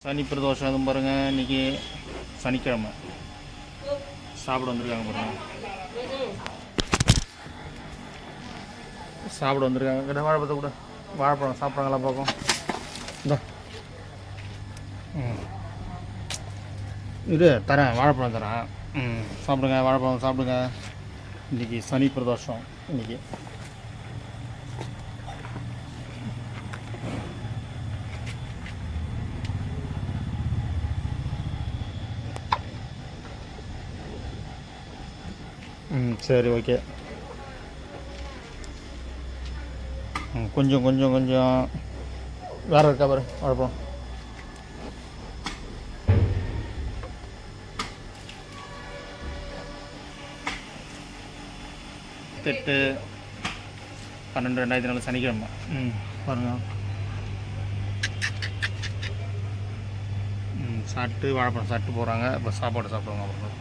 சனி பிரதோஷம் எதுவும் பாருங்கள். இன்றைக்கி சனிக்கிழமை சாப்பிட வந்திருக்காங்க பாருங்கள். சாப்பிட வந்திருக்காங்க. கிட்ட வாழைப்பழத்தை கூட வாழைப்பழம் சாப்பிட்றாங்களா பார்க்கும். இந்த இது தரேன், வாழைப்பழம் தரேன். சாப்பிடுங்க, வாழைப்பழம் சாப்பிடுங்க. இன்றைக்கி சனி பிரதோஷம். இன்றைக்கி சரி, ஓகே. கொஞ்சம் கொஞ்சம் கொஞ்சம் வேறு இருக்கா பாரு வாழைப்பழம். எட்டு 12/2004 சனிக்கிழமை. பாருங்கள். சாப்பிட்டு வாழைப்பழம் சாப்பிட்டு போகிறாங்க. இப்போ சாப்பாடு சாப்பிடுவாங்க அப்புறம்.